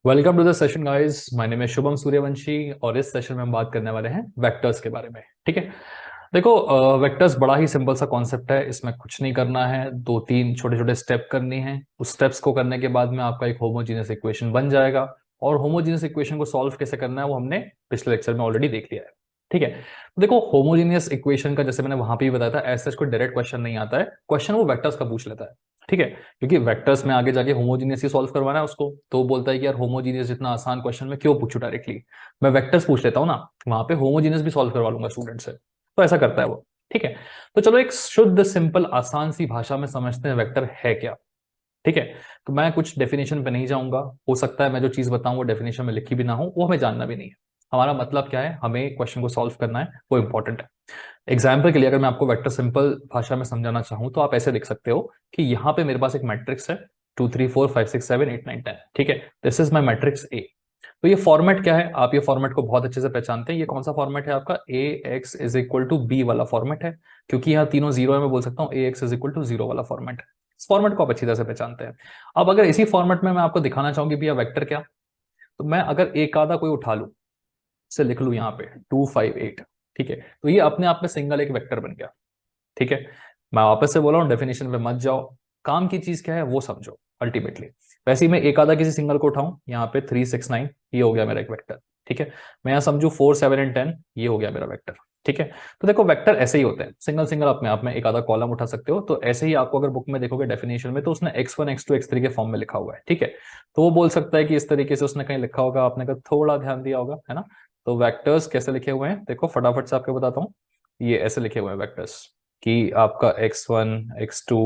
Welcome to the session guys. My name है शुभम सूर्यवंशी और इस सेशन में हम बात करने वाले हैं वेक्टर्स के बारे में। ठीक है, देखो वेक्टर्स बड़ा ही सिंपल सा कॉन्सेप्ट है। इसमें कुछ नहीं करना है, दो तीन छोटे छोटे स्टेप करनी है। उस स्टेप्स को करने के बाद में आपका एक होमोजीनियस इक्वेशन बन जाएगा। और होमोजीनियस इक्वेशन को सॉल्व कैसे करना है वो हमने पिछले लेक्चर में ऑलरेडी देख लिया है। ठीक है, तो देखो होमोजीनियस इक्वेशन का जैसे मैंने वहां पे भी बताया था, ऐसा कोई डायरेक्ट क्वेश्चन नहीं आता है। क्वेश्चन वो वेक्टर्स का पूछ लेता है। ठीक है, क्योंकि वेक्टर्स में आगे जाके होमोजीनियस ही सॉल्व करवाना है उसको, तो वो बोलता है कि यार होमोजीनियस जितना आसान क्वेश्चन में क्यों पूछूं डायरेक्टली, मैं वेक्टर्स पूछ लेता हूँ ना, वहां पे होमोजीनियस भी सॉल्व करवा लूंगा स्टूडेंट से। तो ऐसा करता है वो। ठीक है, तो चलो एक शुद्ध सिंपल आसान सी भाषा में समझते हैं वेक्टर है क्या। ठीक है, तो मैं कुछ डेफिनेशन पे नहीं जाऊंगा। हो सकता है मैं जो चीज बताऊं वो डेफिनेशन में लिखी भी ना हो, वो हमें जानना भी नहीं है। हमारा मतलब क्या है, हमें क्वेश्चन को सॉल्व करना है, वो इंपॉर्टेंट है। एग्जाम्पल के लिए अगर मैं आपको वेक्टर सिंपल भाषा में समझाना चाहूं तो आप ऐसे लिख सकते हो कि यहाँ पे मेरे पास एक मैट्रिक्स है 2 3 4 5 6 7 8 9 10। ठीक है, this is my matrix A. तो ये फॉर्मेट क्या है, आप ये फॉर्मेट को बहुत अच्छे से पहचानते हैं। ये कौन सा फॉर्मेट है आपका, A X is equal to B वाला फॉर्मेट है। क्योंकि यहाँ तीनों जीरो है, मैं बोल सकता हूँ A X is equal to zero वाला फॉर्मेट है। इस फॉर्मेट को आप अच्छी तरह से पहचानते हैं। अब अगर इसी फॉर्मेट में मैं आपको दिखाना चाहूंगी भैया वेक्टर क्या, तो मैं अगर एक आधा कोई उठा लूं, से लिख लूं यहाँ पे 2 5 8। ठीक है, तो ये अपने आप में सिंगल एक वेक्टर बन गया। ठीक है, मैं वापस से बोल रहा हूँ, डेफिनेशन पे मत जाओ, काम की चीज क्या है वो समझो अल्टीमेटली। वैसे ही मैं एक आधा किसी सिंगल को उठाऊं, यहाँ पे 3 6 9, ये हो गया मेरा एक वेक्टर। ठीक है, मैं यहाँ समझू 4 7 एंड 10, ये हो गया मेरा वेक्टर। ठीक है, तो देखो वेक्टर ऐसे ही होते हैं, सिंगल सिंगल अपने आप में एक आधा कॉलम उठा सकते हो। तो ऐसे ही आपको अगर बुक में देखोगे डेफिनेशन में, तो उसने x1 x2 x3 के फॉर्म में लिखा हुआ है। ठीक है, तो वो बोल सकता है कि इस तरीके से उसने कहीं लिखा होगा, आपने का थोड़ा ध्यान दिया होगा, है ना। तो वेक्टर्स कैसे लिखे हुए हैं देखो फटाफट से आपको बताता हूँ। ये ऐसे लिखे हुए हैं वेक्टर्स कि आपका x1 x2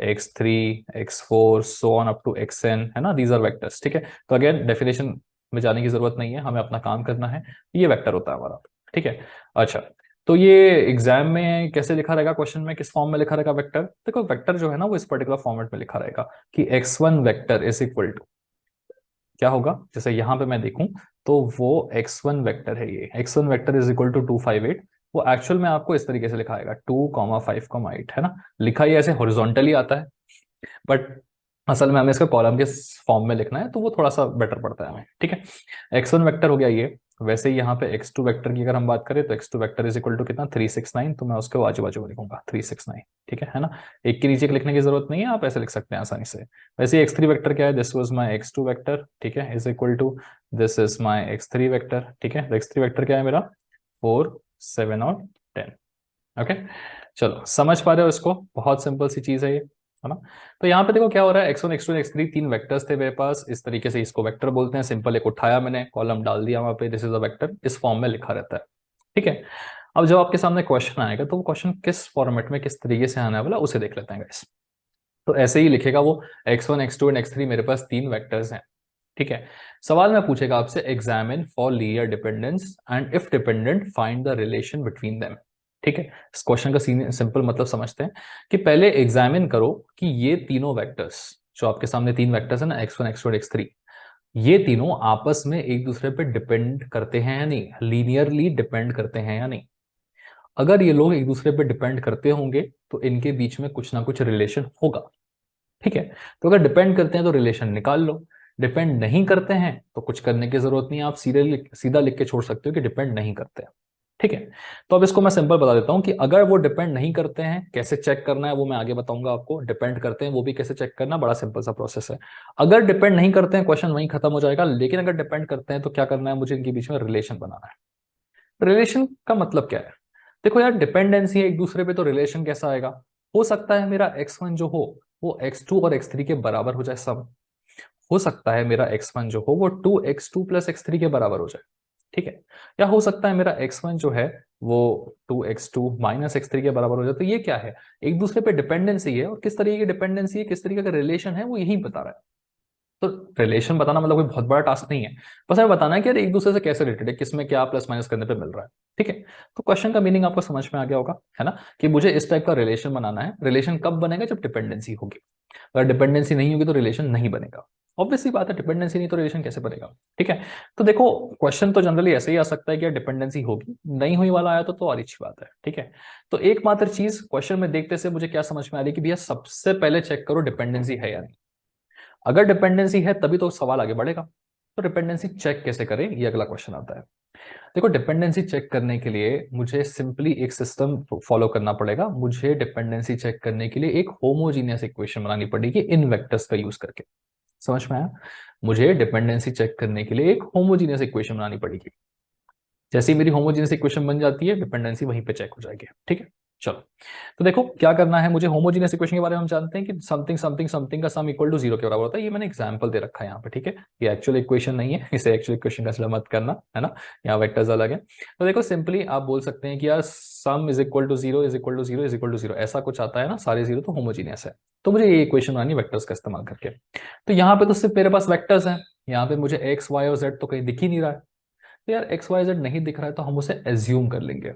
x3 x4 so on up to xn, है ना, दीज आर वेक्टर्स। ठीक है, तो अगेन डेफिनेशन में जाने की जरूरत नहीं है, हमें अपना काम करना है। ये वेक्टर होता है हमारा। ठीक है, अच्छा, तो ये एग्जाम में कैसे लिखा रहेगा, क्वेश्चन में किस फॉर्म में लिखा रहेगा वेक्टर। देखो वेक्टर जो है ना वो इस पर्टिकुलर फॉर्मेट में लिखा रहेगा कि x1 vector is equal to क्या होगा। जैसे यहां पे मैं देखूं तो वो x1 वेक्टर है, ये x1 vector is equal to 2 5 8। वो एक्चुअल में आपको इस तरीके से लिखा आएगा 2 5 8, है ना। लिखा ही ऐसे हॉरिजॉन्टली आता है, बट असल में हमें इसका कॉलम के फॉर्म में लिखना है, तो वो थोड़ा सा बेटर पड़ता है हमें। ठीक है, x1 वेक्टर हो गया ये। वैसे ही यहाँ पे x2 वेक्टर की अगर हम बात करें तो x2 vector is equal to कितना 3 6 9, तो मैं उसके आजू बाजू में लिखूंगा 3 6 9। ठीक है ना, एक के नीचे लिखने की जरूरत नहीं है, आप ऐसे लिख सकते हैं आसानी से। वैसे ही x3 वेक्टर क्या है, this was my x2 vector. ठीक है, is equal to this is my x3 vector. ठीक है, x3 वेक्टर क्या है मेरा 4 7 और 10। ओके, चलो समझ पा रहे हो इसको, बहुत सिंपल सी चीज है ये, है ना। तो यहाँ पे देखो क्या हो रहा है, x1 x2 x3 तीन वेक्टर्स थे मेरे पास, इस तरीके से इसको वेक्टर बोलते हैं। सिंपल एक उठाया मैंने, कॉलम डाल दिया वहां पे, दिस इज अ वेक्टर, इस फॉर्म में लिखा रहता है। ठीक है, अब जब आपके सामने क्वेश्चन आएगा तो वो क्वेश्चन किस फॉर्मेट में किस तरीके से आने वाला उसे देख लेते हैं गाइस। तो ऐसे ही लिखेगा वो x1 x2 एंड x3 मेरे पास तीन वेक्टर्स हैं। ठीक है, सवाल में पूछेगा आपसे examine for linear dependence and if dependent find the relation between them. ठीक है, इस क्वेश्चन का सिंपल मतलब समझते हैं कि पहले एग्जामिन करो कि ये तीनों वेक्टर्स, जो आपके सामने तीन वेक्टर्स है ना x1 x2 और x3, ये तीनों आपस में एक दूसरे पे डिपेंड करते हैं या नहीं, लीनियरली डिपेंड करते हैं या नहीं। अगर ये लोग एक दूसरे पे डिपेंड करते होंगे तो इनके बीच में कुछ ना कुछ रिलेशन होगा। ठीक है, तो अगर डिपेंड करते हैं तो रिलेशन निकाल लो, डिपेंड नहीं करते हैं तो कुछ करने की जरूरत नहीं है, आप सीधा लिख के छोड़ सकते हो कि डिपेंड नहीं करते हैं। ठीक है, तो अब इसको मैं सिंपल बता देता हूं कि अगर वो डिपेंड नहीं करते हैं कैसे चेक करना है वो मैं आगे बताऊंगा आपको। डिपेंड करते हैं वो भी कैसे चेक करना, बड़ा सिंपल सा प्रोसेस है। अगर डिपेंड नहीं करते हैं क्वेश्चन वहीं खत्म हो जाएगा, लेकिन अगर डिपेंड करते हैं तो क्या करना है, मुझे इनके बीच में रिलेशन बनाना है। रिलेशन का मतलब क्या है, देखो यार डिपेंडेंसी है एक दूसरे पे, तो रिलेशन कैसा आएगा। हो सकता है मेरा x1 जो हो वो x2 और x3 के बराबर हो जाए सम, हो सकता है मेरा x1 जो हो वो 2x2 प्लस x3 के बराबर हो जाए। ठीक है, या हो सकता है मेरा x1 जो है वो 2x2 माइनस x3 के बराबर हो जाए। तो ये क्या है, एक दूसरे पे डिपेंडेंसी है, और किस तरीके की डिपेंडेंसी है, किस तरीके का रिलेशन है, वो यही बता रहा है। तो रिलेशन बताना मतलब कोई बहुत बड़ा टास्क नहीं है, बस हमें बताना है कि यार एक दूसरे से कैसे रिलेटेड है, किसमें क्या प्लस माइनस करने पे मिल रहा है। ठीक है, तो क्वेश्चन का मीनिंग आपको समझ में आ गया होगा, है ना, कि मुझे इस टाइप का रिलेशन बनाना है। रिलेशन कब बनेगा, जब डिपेंडेंसी होगी। अगर डिपेंडेंसी नहीं होगी तो रिलेशन नहीं बनेगा। ऑब्वियसली बात है, डिपेंडेंसी नहीं तो रिलेशन कैसे बनेगा। ठीक है, तो देखो क्वेश्चन तो जनरली ऐसे ही आ सकता है कि डिपेंडेंसी होगी, नहीं हुई वाला आया तो और अच्छी बात है। ठीक है, तो एकमात्र चीज क्वेश्चन में देखते से मुझे क्या समझ में आ रही है कि भैया सबसे पहले चेक करो डिपेंडेंसी है या नहीं। अगर डिपेंडेंसी है तभी तो सवाल आगे बढ़ेगा। तो डिपेंडेंसी चेक कैसे करें, ये अगला क्वेश्चन आता है। देखो, डिपेंडेंसी चेक करने के लिए मुझे सिंपली एक सिस्टम फॉलो करना पड़ेगा। मुझे डिपेंडेंसी चेक करने के लिए एक होमोजीनियस इक्वेशन बनानी पड़ेगी इन वेक्टर्स का यूज करके। समझ में आया? मुझे डिपेंडेंसी चेक करने के लिए एक होमोजीनियस इक्वेशन बनानी पड़ेगी। जैसे ही मेरी होमोजीनियस इक्वेशन बन जाती है, डिपेंडेंसी वहीं पे चेक हो जाएगी। ठीक है, चलो। तो देखो क्या करना है मुझे। होमोजीनियस इक्वेशन के बारे में हम जानते हैं कि समथिंग समथिंग समथिंग का सम इक्वल टू जीरो के बराबर होता है। ये मैंने एग्जांपल दे रखा है यहाँ पे, ठीक है। ये एक्चुअल इक्वेशन नहीं है, इसे एक्चुअल इक्वेशन का मत करना, है ना। यहाँ वेक्टर्स अलग है। तो देखो सिंपली आप बोल सकते हैं कि यार sum is equal to zero is equal to zero is equal to zero, ऐसा कुछ आता है ना, सारे जीरो तो होमोजीनियस है। तो मुझे ये इक्वेशन बनानी वेक्टर्स का इस्तेमाल करके। तो यहाँ पे तो सिर्फ मेरे पास वेक्टर्स हैं। यहाँ पे मुझे एक्स वाई और जेड तो कहीं दिख ही नहीं रहा है। तो यार एक्स वाई जेड नहीं दिख रहा है तो हम उसे एज्यूम कर लेंगे।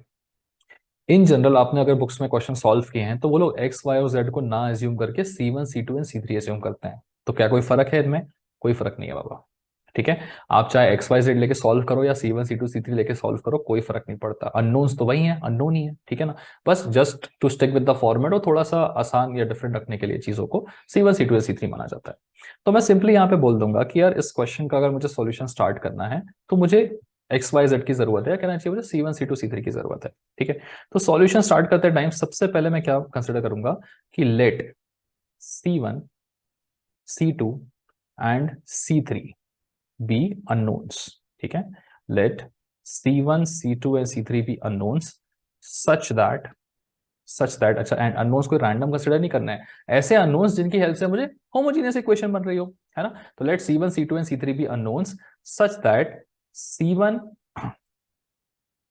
इन जनरल आपने अगर बुक्स में क्वेश्चन सॉल्व किए हैं तो वो लोग एक्स वाई और जेड को ना एज्यूम करके C1 C2 and C3 assume करते हैं। तो क्या कोई फर्क है इनमें? कोई फर्क नहीं है बाबा। ठीक है, आप चाहे एक्स वाई जेड लेके सॉल्व करो या C1 C2 C3 लेके सॉल्व करो, कोई फर्क नहीं पड़ता। अननोन्स तो वही है, अननोन ही है, ठीक है ना। बस just to stick with the format और थोड़ा सा आसान या डिफरेंट रखने के लिए चीजों को C1 C2 या C3 माना जाता है। तो मैं सिंपली यहाँ पे बोल दूंगा कि यार इस क्वेश्चन का अगर मुझे सॉल्यूशन स्टार्ट करना है तो मुझे एक्स वाई जेड की जरूरत है, कहना चाहिए मुझे C1 C2 C3 की जरूरत है। ठीक है, तो सॉल्यूशन स्टार्ट करते टाइम सबसे पहले मैं क्या कंसिडर करूंगा कि late C1 C2 and C3 be unknowns. ठीक है, let C1 C2 and C3 be unknowns such that अच्छा, एंड अननोन्स को रैंडम कंसिडर नहीं करना है, ऐसे अननोन्स जिनकी हेल्प से मुझे होमोजीनियस इक्वेशन बन रही हो, है ना। तो let C1 C2 and C3 be unknowns such that C1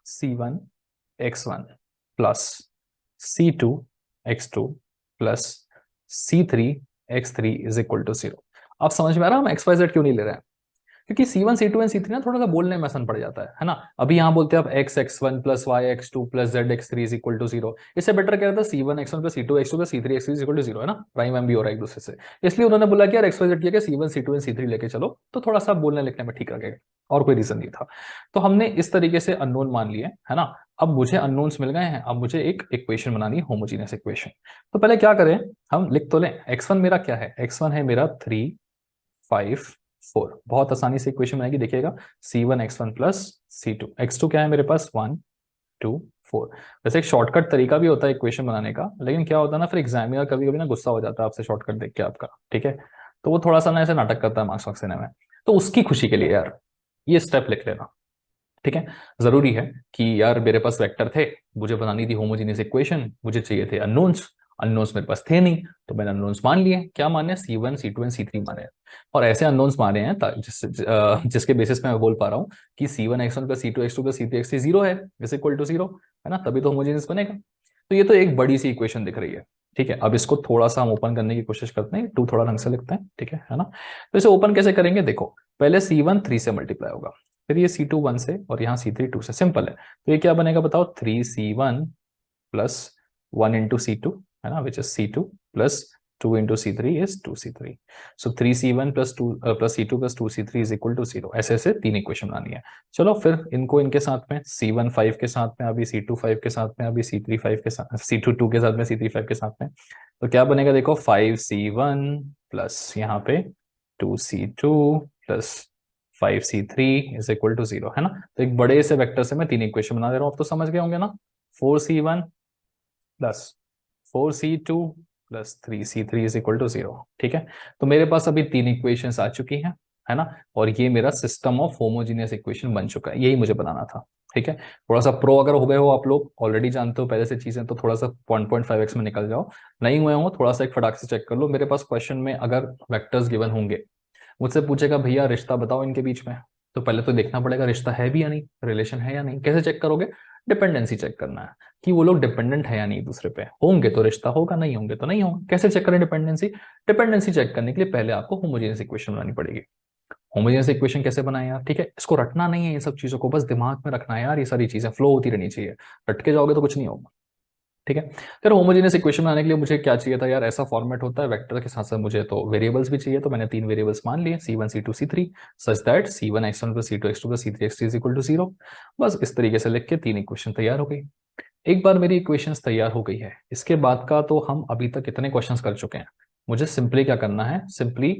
C1 x1 plus C2 x2 plus C3 x3 is equal to zero. अब समझ में आ रहा है हम एक्स वाई जेड क्यों नहीं ले रहे हैं? क्योंकि C1 C2 एंड C3 ना थोड़ा सा बोलने में आसान पड़ जाता है ना। अभी यहाँ बोलते हैं आप x x1 plus y x2 plus z x3 is equal to zero. इससे बेटर क्या रहता है C1 x1 plus C2 x2 plus C3 x3 is equal to zero, है ना। प्राइम एम भी हो रहा है एक दूसरे से। इसलिए उन्होंने बोला कि यार एक्स वाई जेड के C1 C2 एंड C3 लेके चलो तो थोड़ा सा बोलने लिखने में ठीक लगेगा, और कोई रीजन नहीं था। तो हमने इस तरीके से अननोन मान लिए, है ना। अब मुझे अननोन्स मिल गए हैं, अब मुझे एक इक्वेशन बनानी है, होमोजीनियस इक्वेशन। तो पहले क्या करें, हम लिख तो लें। x1 मेरा क्या है? x1 है मेरा 3 5 4। बहुत आसानी से इक्वेशन बनेगी, देखिएगा C1 x1 plus C2 x2 क्या है मेरे पास 1 2 4। वैसे एक शॉर्टकट तरीका भी होता है इक्वेशन बनाने का, लेकिन क्या होता है ना, फिर एग्जामिनर कभी कभी ना गुस्सा हो जाता है आपसे शॉर्टकट देख के आपका, ठीक है। तो वो थोड़ा सा ना ऐसे नाटक करता है मार्क्स वार्क्स देने में। तो उसकी खुशी के लिए यार ये स्टेप लिख लेना, ठीक है। जरूरी है कि यार मेरे पास वेक्टर थे, मुझे बनानी थी होमोजीनियस इक्वेशन, मुझे चाहिए थे अननोन्स। अननोन्स मेरे पास थे नहीं, तो मैंने अननोन्स मान लिए। क्या माने? C1 C2 एंड C3 माने। और ऐसे अननोन्स माने हैं जिसके बेसिस पे मैं बोल पा रहा हूँ कि C1 x1 plus C2 x2 plus C3 x3 zero है, इज इक्वल टू जीरो, है ना। तभी तो होमोजीनियस बनेगा। तो ये तो एक बड़ी सी इक्वेशन दिख रही है, ठीक है। अब इसको थोड़ा सा हम ओपन करने की कोशिश करते हैं, टू थोड़ा ढंग से लिखते हैं, ठीक है ना। तो इसे ओपन कैसे करेंगे? देखो, पहले C1 3 से मल्टीप्लाई होगा, फिर ये C2 1 से, और यहाँ C3 2 से। सिंपल है। तो ये क्या बनेगा बताओ? 3C1 प्लस 1 इंटू C2, है ना, which is C2 plus 2 into C3 is 2C3। So 3C1 plus C2 plus 2C3 is equal to zero. ऐसे ऐसे तीन इक्वेशन बनानी है। चलो फिर इनको इनके साथ में C1 5 के साथ में, अभी C2 5 के साथ में, अभी C3 5 के साथ, C2 2 के साथ में, C3 5 के साथ में। तो क्या बनेगा देखो, 5C1 प्लस यहाँ पे 2C2 plus 5C3 is equal to zero, है ना। तो एक बड़े से वेक्टर से मैं तीन इक्वेशन बना दे रहा हूं, अब तो समझ गए होंगे ना। 4C1 plus 4C2 plus 3C3 is equal to zero, ठीक है। तो मेरे पास अभी तीन इक्वेशंस आ चुकी हैं, है ना। और ये मेरा सिस्टम ऑफ होमोजीनियस इक्वेशन बन चुका है, यही मुझे बनाना था, ठीक है। थोड़ा सा प्रो अगर हो गए हो आप लोग, ऑलरेडी जानते हो पहले से चीजें, तो थोड़ा सा 1.5x में निकल जाओ। नहीं हुए हो थोड़ा सा एक फटाक से चेक कर लो। मेरे पास क्वेश्चन में अगर वेक्टर्स गिवन होंगे, मुझसे पूछेगा भैया रिश्ता बताओ इनके बीच में, तो पहले तो देखना पड़ेगा रिश्ता है भी या नहीं, रिलेशन है या नहीं। कैसे चेक करोगे? डिपेंडेंसी चेक करना है कि वो लोग डिपेंडेंट है या नहीं दूसरे पे। होंगे तो रिश्ता होगा, नहीं होंगे तो नहीं होगा। कैसे चेक करें डिपेंडेंसी? डिपेंडेंसी चेक करने के लिए पहले आपको होमोजेनियस इक्वेशन बनानी पड़ेगी। होमोजेनियस इक्वेशन कैसे बनाए यार? ठीक है, इसको रटना नहीं है, ये सब चीजों को बस दिमाग में रखना है यार। ये सारी चीजें फ्लो होती रहनी चाहिए, रट के जाओगे तो कुछ नहीं होगा, ठीक है। फिर होमोजेनियस इक्वेशन बनाने के लिए मुझे क्या चाहिए था यार? ऐसा फॉर्मेट होता है वेक्टर के साथ साथ मुझे तो वेरिएबल्स भी चाहिए। तो मैंने तीन वेरिएबल्स मान लिए, C1 C2 C3, such that C1 x1 plus C2 x2 plus C3 x3 is equal to zero. बस इस तरीके से लिख के तीन इक्वेशन तैयार हो गई। एक बार मेरी इक्वेशंस तैयार हो गई है, इसके बाद का तो हम अभी तक इतने क्वेश्चंस कर चुके हैं। मुझे सिंपली क्या करना है? सिंपली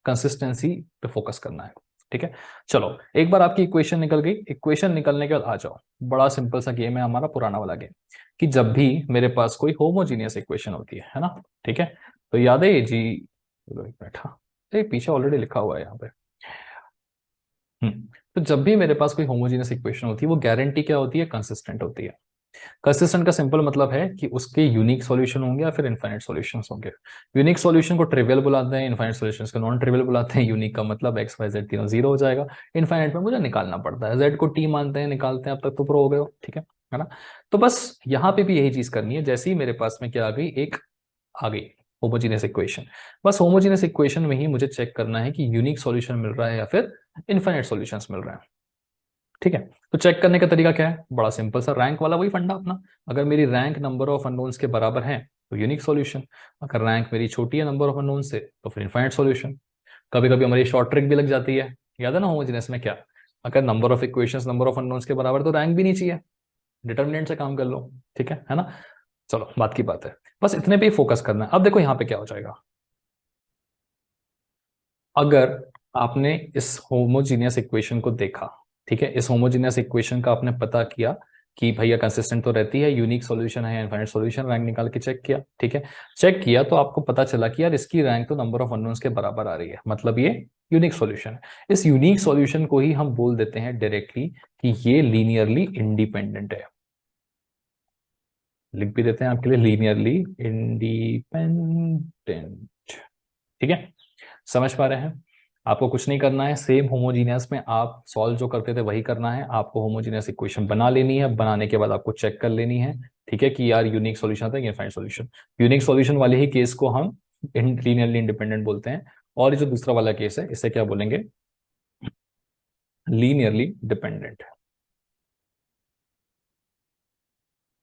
कंसिस्टेंसी पे फोकस करना है। ठीक है। चलो एक बार आपकी इक्वेशन निकल गई, इक्वेशन निकलने के बाद आ जाओ, बड़ा सिंपल सा गेम है हमारा, पुराना वाला गेम, कि जब भी मेरे पास कोई होमोजीनियस इक्वेशन होती है ना, ठीक है, तो याद है जी, बैठा पीछे ऑलरेडी लिखा हुआ है यहाँ पे। तो जब भी मेरे पास कोई होमोजीनियस इक्वेशन होती है वो गारंटी क्या होती है, कंसिस्टेंट होती है। कंसिस्टेंट का सिंपल मतलब है कि उसके यूनिक सॉल्यूशन होंगे या फिर इनफाइनाइट सॉल्यूशंस होंगे। यूनिक सॉल्यूशन को ट्रिवियल बुलाते हैं, इनफाइनाइट सॉल्यूशंस को नॉन ट्रिवियल बुलाते हैं। यूनिक का मतलब एक्स वाई जेड तीनों जीरो हो जाएगा, इनफाइनाइट में मुझे निकालना पड़ता है, जेड को टी मानते हैं, निकालते हैं, अब तक तो प्रो हो गए हो, ठीक है ना। तो बस यहाँ पे भी यही चीज करनी है, जैसे ही मेरे पास में क्या आ गई, एक आ गई होमोजीनियस इक्वेशन, बस होमोजीनियस इक्वेशन में ही मुझे चेक करना है कि यूनिक सॉल्यूशन मिल रहा है या फिर इनफाइनाइट सॉल्यूशंस मिल रहे हैं, ठीक है। तो चेक करने का तरीका क्या है, बड़ा सिंपल सा, रैंक वाला वही फंडा अपना। अगर मेरी रैंक नंबर ऑफ अननोन्स के बराबर है तो यूनिक सॉल्यूशन, अगर रैंक मेरी छोटी है नंबर ऑफ अननोन से तो फिर इनफाइनाइट सॉल्यूशन। कभी कभी हमारी शॉर्ट ट्रिक भी लग जाती है, याद है ना होमोजेनियस में क्या, अगर number of equations number of unknowns के बराबर तो रैंक भी नहीं चाहिए, डिटर्मिनेंट से काम कर लो, ठीक है ना। चलो बात की बात है, बस इतने पे ही फोकस करना है। अब देखो यहाँ पे क्या हो जाएगा, अगर आपने इस होमोजीनियस इक्वेशन को देखा, ठीक है, इस होमोजीनियस इक्वेशन का आपने पता किया कि भैया कंसिस्टेंट तो रहती है, यूनिक सॉल्यूशन है, इनफाइनाइट सॉल्यूशन, रैंक निकाल के चेक किया, ठीक है। चेक किया तो आपको पता चला कि यार इसकी रैंक तो नंबर ऑफ अननोन्स के बराबर आ रही है, मतलब ये यूनिक सॉल्यूशन है। इस यूनिक सॉल्यूशन को ही हम बोल देते हैं डायरेक्टली कि ये लीनियरली इंडिपेंडेंट है। लिख भी देते हैं आपके लिए, लीनियरली इंडिपेंडेंट, ठीक है। समझ पा रहे हैं, आपको कुछ नहीं करना है, सेम होमोजीनियस में आप सॉल्व जो करते थे वही करना है। आपको होमोजीनियस इक्वेशन बना लेनी है, बनाने के बाद आपको चेक कर लेनी है, ठीक है, कि यार यूनिक सॉल्यूशन था या इनफाइनाइट सॉल्यूशन। यूनिक सॉल्यूशन वाले ही केस को हम लीनियरली इंडिपेंडेंट बोलते हैं, और जो दूसरा वाला केस है इसे क्या बोलेंगे, लीनियरली डिपेंडेंट।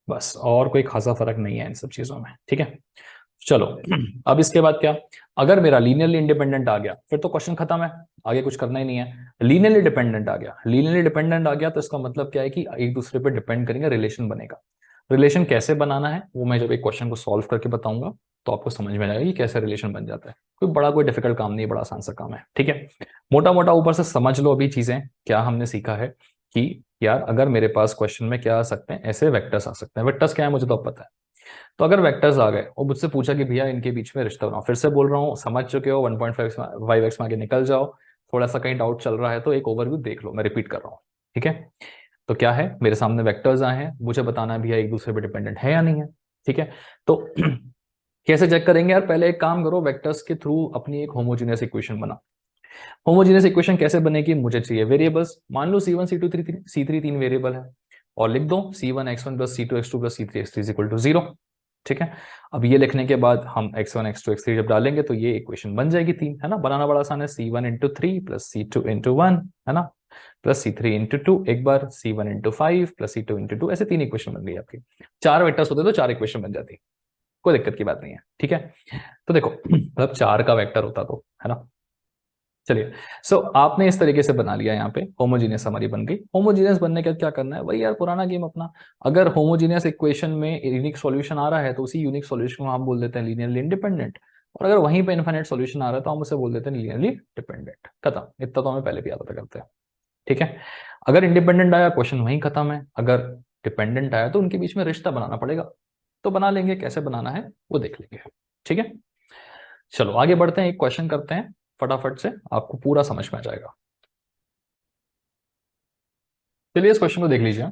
बस, और कोई खासा फर्क नहीं है इन सब चीजों में, ठीक है। चलो अब इसके बाद क्या, अगर मेरा लीनियरली इंडिपेंडेंट आ गया फिर तो क्वेश्चन खत्म है, आगे कुछ करना ही नहीं है। लीनियरली डिपेंडेंट आ गया, लीनियरली डिपेंडेंट आ गया तो इसका मतलब क्या है कि एक दूसरे पे डिपेंड करेंगे, रिलेशन बनेगा। रिलेशन कैसे बनाना है वो मैं जब एक क्वेश्चन को सॉल्व करके बताऊंगा तो आपको समझ में आएगा कि कैसे रिलेशन बन जाता है। कोई डिफिकल्ट काम नहीं है, बड़ा आसान सा काम है, ठीक है। मोटा मोटा ऊपर से समझ लो अभी चीजें, क्या हमने सीखा है कि यार अगर मेरे पास क्वेश्चन में क्या आ सकते हैं, ऐसे वेक्टर्स आ सकते हैं। वेक्टर्स क्या है मुझे तो अब पता है, तो अगर वेक्टर्स आ गए और मुझसे पूछा कि भैया इनके बीच में रिश्ता बनाओ, फिर से बोल रहा हूँ, समझ चुके हो, 1.5x में आगे निकल जाओ। थोड़ा सा कहीं डाउट चल रहा है तो एक ओवरव्यू देख लो, मैं रिपीट कर रहा हूँ, ठीक है। तो क्या है, मेरे सामने वेक्टर्स आए हैं, मुझे बताना है भैया एक दूसरे पे डिपेंडेंट है या नहीं है, ठीक है। तो कैसे चेक करेंगे यार, पहले एक काम करो, वेक्टर्स के थ्रू अपनी एक होमोजीनियस इक्वेशन बना। होमोजीनियस इक्वेशन कैसे बनेगी, मुझे चाहिए वेरिएबल्स, मान लो C1 C2 C3 तीन वेरिएबल है, और लिख दो C1 x1 plus C2 x2 plus C3 x3 is equal to 0, ठीक है। अब ये लिखने के बाद हम x1 x2 x3 जब डालेंगे तो ये इक्वेशन बन जाएगी तीन, है ना, बनाना बड़ा आसान है, C1 into 3 plus C2 into 1, है ना, प्लस C3 इंटू 2, एक बार C1 into 5 plus C2 into 2, ऐसे तीन इक्वेशन बन गई आपकी। चार वेक्टर्स होते तो चार इक्वेशन बन जाती, कोई दिक्कत की बात नहीं है, ठीक है। तो देखो मतलब चार का वेक्टर होता तो, है ना। चलिए, सो आपने इस तरीके से बना लिया, यहाँ पे होमोजीनियस हमारी बन गई। होमोजीनियस बनने के बाद क्या करना है, वही यार पुराना गेम अपना। अगर होमोजीनियस इक्वेशन में यूनिक सॉल्यूशन आ रहा है तो उसी यूनिक सॉल्यूशन को हम बोल देते हैं लीनियरली इंडिपेंडेंट, और अगर वहीं पे इनफाइनाइट सॉल्यूशन आ रहा है तो हम उसे बोल देते हैं लीनियरली डिपेंडेंट। खत्म, इतना तो हमें पहले भी आता करते हैं, ठीक है। अगर इंडिपेंडेंट आया क्वेश्चन वहीं खत्म है, अगर डिपेंडेंट आया तो उनके बीच में रिश्ता बनाना पड़ेगा, तो बना लेंगे, कैसे बनाना है वो देख लेंगे, ठीक है। चलो आगे बढ़ते हैं, एक क्वेश्चन करते हैं फटाफट से, आपको पूरा समझ में आ जाएगा। चलिए इस क्वेश्चन को देख लीजिए।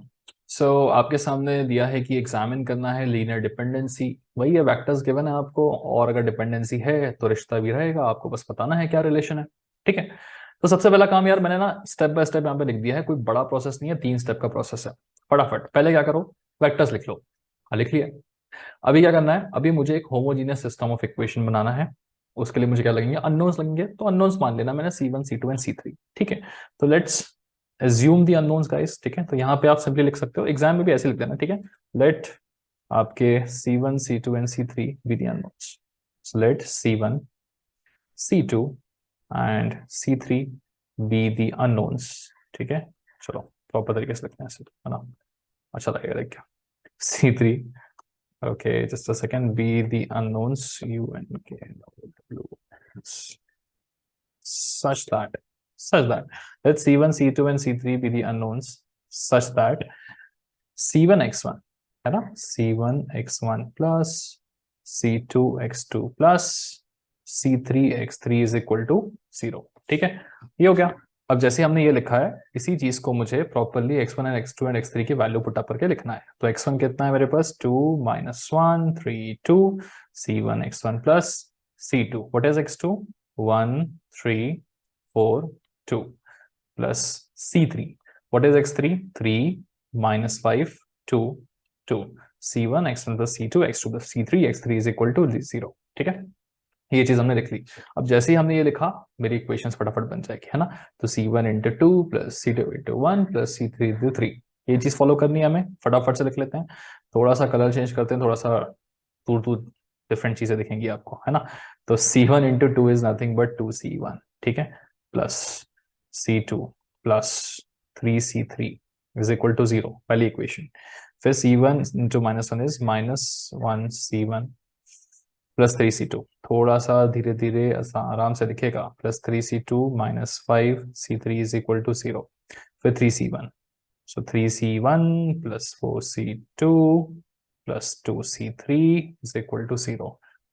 आपके सामने दिया है कि एग्जामिन करना है लीनियर डिपेंडेंसी, वही है, वेक्टर्स गिवन है आपको, और अगर डिपेंडेंसी है तो रिश्ता भी रहेगा, आपको बस बताना है क्या रिलेशन है, ठीक है। तो सबसे पहला काम यार मैंने ना स्टेप बाय स्टेप यहाँ पे लिख दिया है, कोई बड़ा प्रोसेस नहीं है, 3 स्टेप का प्रोसेस है। फटाफट पहले क्या करो, वेक्टर्स लिख लो। हाँ लिख लिया। अभी क्या करना है, अभी मुझे एक होमोजीनियस सिस्टम ऑफ इक्वेशन बनाना है। उसके लिए मुझे क्या लगेंगे, अननोन्स लगेंगे, तो अननोन्स मान लेना मैंने C1 C2 एंड C3, ठीक है। तो let's assume the unknowns guys, ठीक है। तो यहाँ पे आप सिंपली लिख सकते हो, एग्जाम में भी ऐसे लिख देना, ठीक है। लेट आपके C1 C2 and C3 be the unknowns, so let C1 C2 and C3 be the unknowns, ठीक है। चलो प्रॉपर तरीके से लिखते हैं ऐसे, है ना, अच्छा लगेगा देख के। C3, okay, just a second, be the unknowns U and K W such that such that let C1, C2 and C3 be the unknowns such that C1 x1 है ना, C1 x1 plus C2 x2 plus C3 x3 is equal to 0। ठीक है, ये हो गया। अब जैसे हमने ये लिखा है, इसी चीज को मुझे properly x1 and x2 and x3 की वैल्यू पुट अप करके लिखना है। तो x1 कितना है मेरे पास, 2 -1 3 2 C1 x1 plus C2 what is x2 1 3 4 2 plus C3 what is x3 3 -5 2 2 C1 x1 plus C2 x2 plus C3 x3 is equal to 0। ठीक है, ये चीज हमने लिख ली। अब जैसे ही हमने ये लिखा, मेरी इक्वेशंस फटाफट बन जाएगी, है ना। तो C1 into 2 plus C2 into 1 plus C3 into 3, ये चीज फॉलो करनी है हमें, फटाफट से लिख लेते हैं। थोड़ा सा कलर चेंज करते हैं, थोड़ा सा दूर दूर डिफरेंट चीजें दिखेंगी आपको, है ना। तो C1 into 2 is nothing but 2C1, ठीक है, plus C2 plus 3C3 is equal to 0, पहली इक्वेशन। फिर C1 into -1 is -1C1 plus 3C2, थोड़ा सा धीरे धीरे आराम से दिखेगा, plus 3C2 -5C3 is equal to 0। फिर 3C1, so 3C1 plus 4C2 plus 2C3 is equal to 0।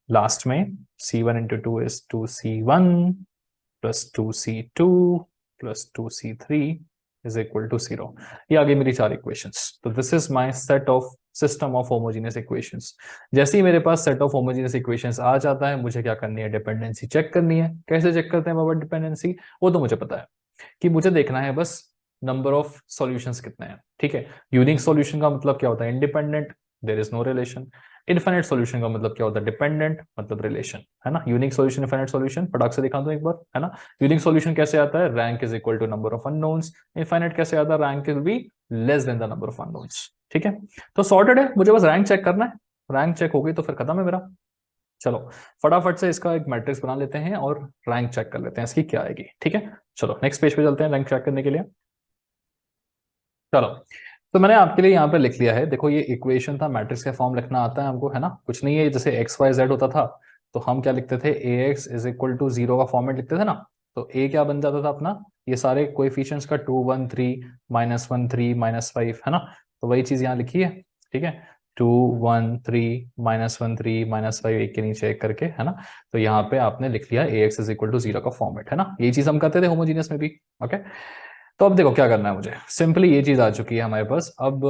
Last में C1 into 2 is 2C1 plus 2C2 plus 2C3 is equal to 0। ये आ गई मेरी चार इक्वेशंस। तो this is my set of system of homogeneous equations. जैसे ही मेरे पास set of homogeneous equations आ जाता है, मुझे क्या करनी है, डिपेंडेंसी चेक करनी है। कैसे चेक करते हैं बाबा डिपेंडेंसी, वो तो मुझे पता है कि मुझे देखना है बस नंबर ऑफ सॉल्यूशंस कितने हैं। ठीक है, यूनिक सॉल्यूशन का मतलब क्या होता है, independent, there is no relation. Infinite solution का मतलब क्या होता है, डिपेंडेंट, मतलब रिलेशन, है ना। यूनिक सॉल्यूशन, इनफाइनाइट सॉल्यूशन फटाक से दिखा दो एक बार, है ना। यूनिक सॉल्यूशन कैसे आता है, rank is equal to number of unknowns. Infinite कैसे आता है, rank will be less than the number of unknowns. ठीक है, तो सॉर्टेड है, मुझे बस रैंक चेक करना है। रैंक चेक हो गई तो फिर खत्म है मेरा। चलो फटाफट से इसका एक मैट्रिक्स बना लेते हैं और रैंक चेक कर लेते हैं इसकी क्या आएगी। ठीक है, चलो नेक्स्ट पेज पे चलते हैं रैंक चेक करने के लिए। चलो, तो मैंने आपके लिए यहाँ पे लिख लिया है, देखो ये इक्वेशन था, मैट्रिक्स का फॉर्म लिखना आता है हमको, है ना। कुछ नहीं है, जैसे एक्स वाई जेड होता था तो हम क्या लिखते थे, ए एक्स इज इक्वल टू 0 का फॉर्मेट लिखते थे ना। तो ए क्या बन जाता था अपना, ये सारे कोएफिशिएंट्स का 2 1 3 -1 3 -5, है ना। तो वही चीज यहाँ लिखी है। ठीक है, 2 1 3 -1 3 -5 एक के नीचे एक करके, है ना। तो यहाँ पे आपने लिख लिया ए एक्स इज इक्वल टू 0 का फॉर्मेट, है ना। ये चीज हम करते थे होमोजीनियस में भी। ओके, तो अब देखो क्या करना है मुझे, सिंपली ये चीज आ चुकी है हमारे पास। अब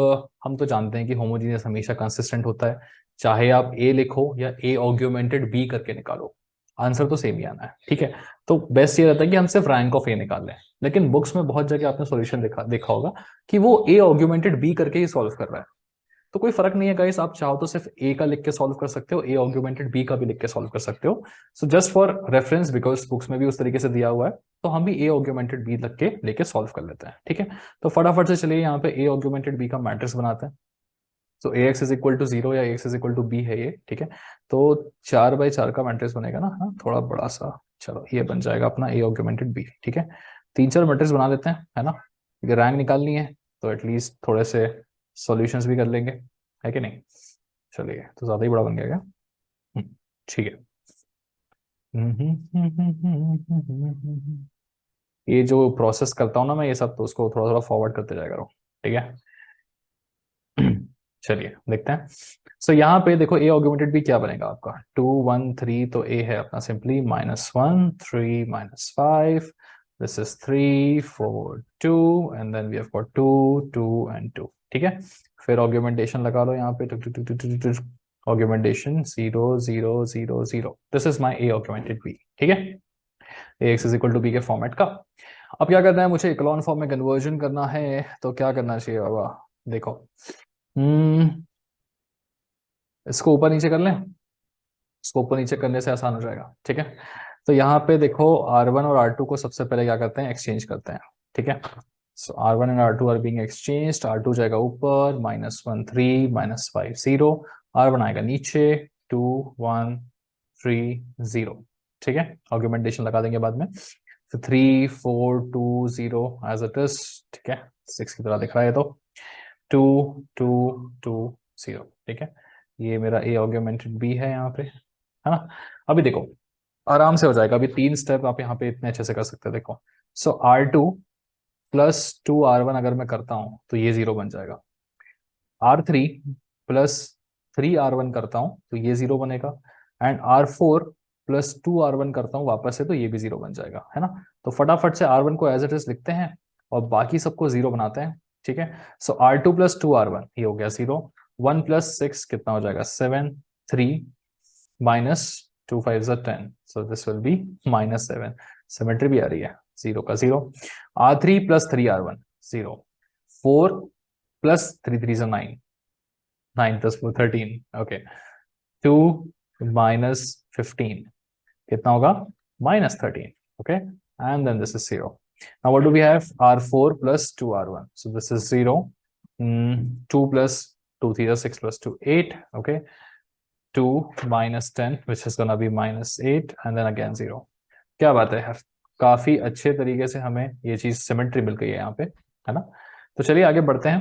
हम तो जानते हैं कि होमोजीनियस हमेशा कंसिस्टेंट होता है, चाहे आप ए लिखो या ए ऑग्यूमेंटेड बी करके निकालो, आंसर तो सेम ही आना है। ठीक है, तो बेस्ट ये रहता है कि हम सिर्फ रैंक ऑफ ए निकाल लें। लेकिन बुक्स में बहुत जगह आपने सॉल्यूशन देखा होगा कि वो ए ऑग्यूमेंटेड बी करके ही सॉल्व कर रहा है। तो कोई फर्क नहीं है गाइस, आप चाहो तो सिर्फ ए का लिख के सॉल्व कर सकते हो, ए ऑग्यूमेंटेड बी का भी लिख के सॉल्व कर सकते हो। So just for reference, because books में भी उस तरीके से दिया हुआ है, तो हम भी ए ऑग्यूमेंटेड बी लिख के लेके सॉल्व कर लेते हैं। ठीक है, तो फटाफट से चलिए यहाँ पे ए ऑग्यूमेंटेड बी का मैट्रिक्स बनाते हैं। तो A X is equal to 0 या A X is equal to B है ये। ठीक है, तो 4 बाई 4 का मैट्रिक्स बनेगा ना, हाँ थोड़ा बड़ा सा। चलो ये बन जाएगा अपना ए ऑग्यूमेंटेड बी। ठीक है, 3 4 मैट्रिक्स बना लेते हैं, है ना, क्योंकि रैंक निकालनी है तो एटलीस्ट थोड़े से सॉल्यूशंस भी कर लेंगे, है कि नहीं। चलिए, तो ज्यादा ही बड़ा बन गया क्या, ठीक है। ये जो प्रोसेस करता हूँ ना मैं ये सब, तो उसको थोड़ा थोड़ा फॉरवर्ड करते जाएगा रहो। ठीक है, चलिए देखते हैं। सो यहाँ पे देखो ए ऑग्यूमेंटेड भी क्या बनेगा आपका, 2 1 3, तो ए है अपना simply -1 3 -5, this is 3 4 2 and then we have got 2 2 and 2। ठीक है, फिर ऑग्यूमेंटेशन लगा लो यहाँ पे, augmentation 0 0 0 0, this is my A augmented B. ठीक है, A X is equal to B के फॉर्मेट का। अब क्या करना है मुझे, इक्लॉन फॉर्म में कन्वर्जन करना है, तो क्या करना चाहिए बाबा, देखो इसको ऊपर नीचे कर लें, इसको ऊपर नीचे करने से आसान हो जाएगा। ठीक है, तो यहाँ पे देखो R1 और R2 को सबसे पहले क्या करते हैं, एक्सचेंज करते हैं। ठीक है, so R1 and R2 are being exchanged, R2 जाएगा ऊपर, -1 3 -5 0, R1 आएगा नीचे, 2 1 3 0। ठीक है, आर्गुमेंटेशन लगा देंगे बाद में। तो 3 4 2 0 एज इट इज। ठीक है, 6 की तरह दिख रहा है, तो 2 2 2 0। ठीक है, ये मेरा ए ऑग्यूमेंटेड बी है यहाँ पे, है ना। अभी देखो आराम से हो जाएगा, अभी 3 स्टेप आप यहाँ पे इतने अच्छे से कर सकते हैं। देखो सो R2 प्लस 2R1 अगर मैं करता हूं तो ये 0 बन जाएगा। R3 प्लस 3R1 करता हूं तो ये 0 बनेगा। एंड R4 प्लस 2R1 करता हूं वापस से तो ये भी 0 बन जाएगा, है ना। तो फटाफट से R1 को एज इट इज लिखते हैं और बाकी सबको 0 बनाते हैं, ठीक है। सो R2 प्लस 2R1 ये हो गया 0। 1 प्लस 6 कितना हो जाएगा 7। 3 minus 2 5 10, so this will be -7। Symmetry भी आ रही है, 0 का 0। R3 plus 3R1 0। 4 plus 3 3 9, 9 plus 4 13, okay. 2 minus 15 कितना होगा -13, okay. And then this is 0। Now what do we have R4 plus 2R1, so this is 0। 2 plus 2 3 6 plus 2 8, okay। 2 minus 10 which is gonna be -8 and then again 0। क्या बात है यार, काफी अच्छे तरीके से हमें ये चीज सिमेट्री मिल गई है यहाँ पे, है ना। तो चलिए आगे बढ़ते हैं।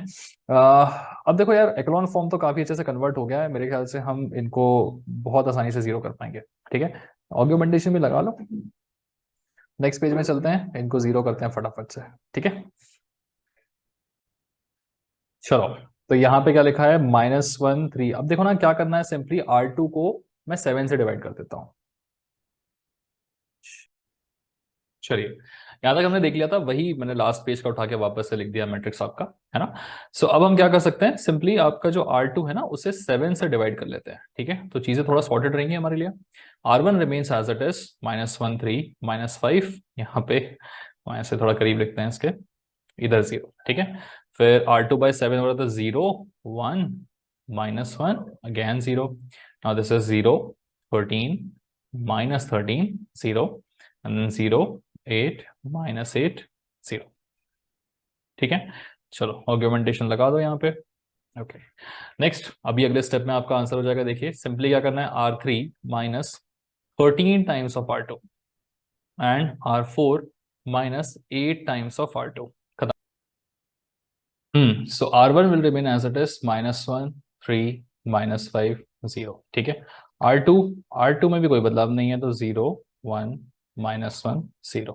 अब देखो यार, एक्लॉन फॉर्म तो काफी अच्छे से कन्वर्ट हो गया है, मेरे ख्याल से हम इनको बहुत आसानी से 0 कर पाएंगे, ठीक है। ऑग्यूमेंटेशन भी लगा लो। नेक्स्ट पेज में चलते हैं, इनको 0 करते हैं फटाफट से, ठीक है। चलो, तो यहाँ पे क्या लिखा है -1 3। अब देखो ना क्या करना है, सिंपली R2 को मैं 7 से डिवाइड कर देता हूँ। चलिए, यहां तक हमने देख लिया था, वही मैंने लास्ट पेज का उठा के वापस से लिख दिया मैट्रिक्स आपका, है ना। सो अब हम क्या कर सकते हैं, सिंपली आपका जो R2 है ना उसे 7 से डिवाइड कर लेते हैं, ठीक है। तो चीजें थोड़ा सॉर्टेड रहेंगी हमारे लिए। R1 remains as it is -1 3 -5, यहाँ पे वहां से थोड़ा करीब लिखते हैं इसके, इधर 0, ठीक है। फिर R2 बाई 7 हो रहा था 0 1 -1 again 0। Now this is 0 13 -13 0 and then 0 8 -8 0, ठीक है। चलो ऑग्यूमेंटेशन लगा दो यहाँ पे, ओके। नेक्स्ट, अभी अगले स्टेप में आपका आंसर हो जाएगा। देखिए सिंपली क्या करना है, R3 minus 13 times of R2 and R4 minus 8 times of R2। So R1 will remain as it is -1 3 -5 0, ठीक है। R2 R2 में भी कोई बदलाव नहीं है, तो 0 1 -1 0।